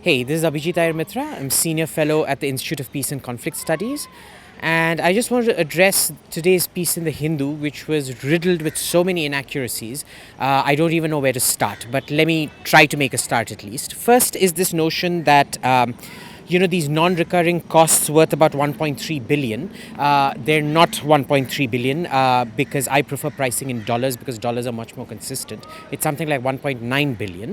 Hey, this is Abhijit Iyer-Mitra. I'm Senior Fellow at the Institute of Peace and Conflict Studies. And I just wanted to address today's piece in the Hindu, which was riddled with so many inaccuracies. I don't even know where to start, but let me try to make a start at least. First is this notion that these non-recurring costs worth about 1.3 billion. They're not 1.3 billion because I prefer pricing in dollars because dollars are much more consistent. It's something like 1.9 billion.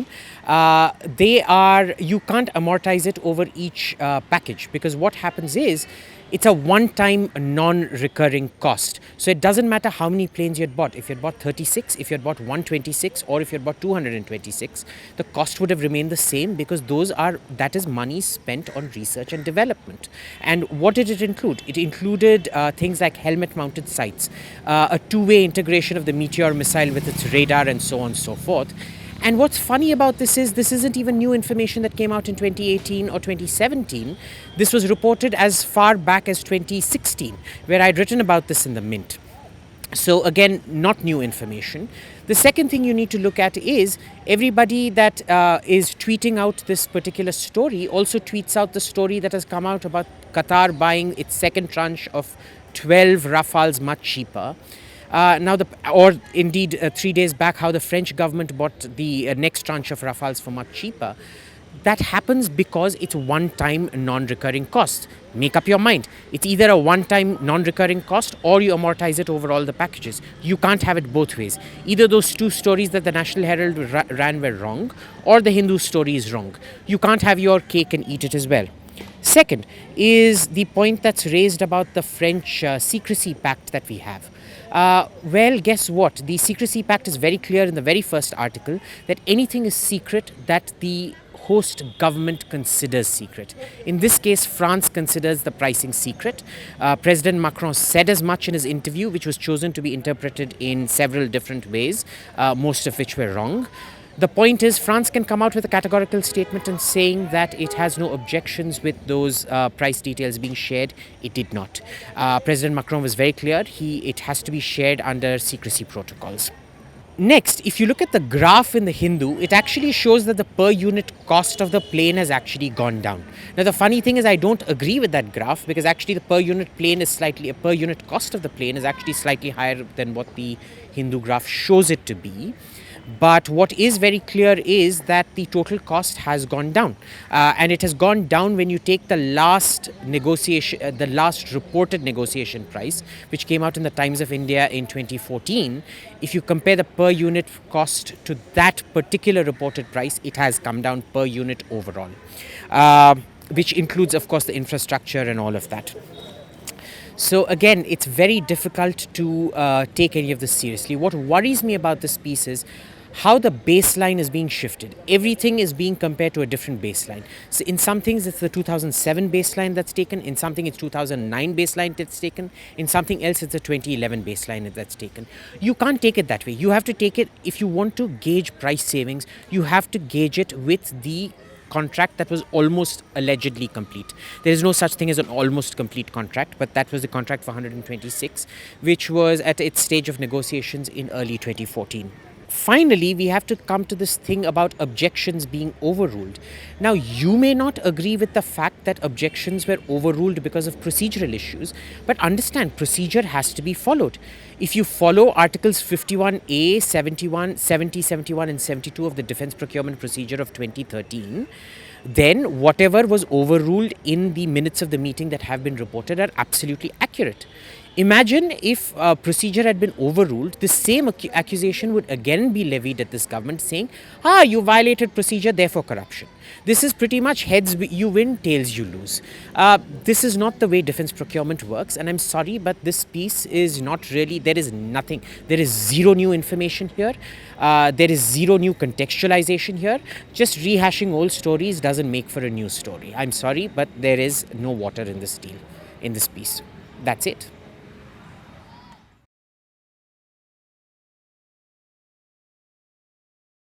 You can't amortize it over each package because what happens is it's a one-time non-recurring cost. So it doesn't matter how many planes you had bought. If you had bought 36, if you had bought 126, or if you had bought 226, the cost would have remained the same because that is money spent on research and development. And what did it include? It included things like helmet-mounted sights, a two-way integration of the Meteor missile with its radar, and so on and so forth. And what's funny about this isn't even new information that came out in 2018 or 2017. This was reported as far back as 2016, where I'd written about this in the Mint. So again, not new information. The second thing you need to look at is everybody that is tweeting out this particular story also tweets out the story that has come out about Qatar buying its second tranche of 12 Rafales much cheaper. 3 days back, how the French government bought the next tranche of Rafales for much cheaper. That happens because it's one-time non-recurring cost. Make up your mind. It's either a one-time non-recurring cost or you amortize it over all the packages. You can't have it both ways. Either those two stories that the National Herald ran were wrong or the Hindu story is wrong. You can't have your cake and eat it as well. Second is the point that's raised about the French secrecy pact that we have. Well, guess what? The secrecy pact is very clear in the very first article that anything is secret that the host government considers secret. In this case, France considers the pricing secret. President Macron said as much in his interview, which was chosen to be interpreted in several different ways, most of which were wrong. The point is, France can come out with a categorical statement and saying that it has no objections with those price details being shared. It did not. President Macron was very clear. It has to be shared under secrecy protocols. Next, if you look at the graph in the Hindu, it actually shows that the per unit cost of the plane has actually gone down. Now, the funny thing is I don't agree with that graph because actually the per unit cost of the plane is actually slightly higher than what the Hindu graph shows it to be. But what is very clear is that the total cost has gone down. And it has gone down when you take the last reported negotiation price, which came out in the Times of India in 2014. If you compare the per unit cost to that particular reported price, it has come down per unit overall, which includes, of course, the infrastructure and all of that. So again, it's very difficult to take any of this seriously. What worries me about this piece is how the baseline is being shifted. Everything is being compared to a different baseline. So in some things, it's the 2007 baseline that's taken. In something, it's 2009 baseline that's taken. In something else, it's the 2011 baseline that's taken. You can't take it that way. You have to take it, if you want to gauge price savings, you have to gauge it with the contract that was almost allegedly complete. There is no such thing as an almost complete contract, but that was the contract for 126, which was at its stage of negotiations in early 2014. Finally, we have to come to this thing about objections being overruled. Now, you may not agree with the fact that objections were overruled because of procedural issues, but understand procedure has to be followed. If you follow Articles 51A, 71, 70, 71 and 72 of the Defence Procurement Procedure of 2013, then whatever was overruled in the minutes of the meeting that have been reported are absolutely accurate. Imagine if procedure had been overruled, the same accusation would again be levied at this government saying, you violated procedure, therefore corruption. This is pretty much heads you win, tails you lose. This is not the way defense procurement works, and I'm sorry, but this piece is not really, there is nothing. There is zero new information here. There is zero new contextualization here. Just rehashing old stories doesn't make for a new story. I'm sorry, but there is no water in this deal, in this piece. That's it.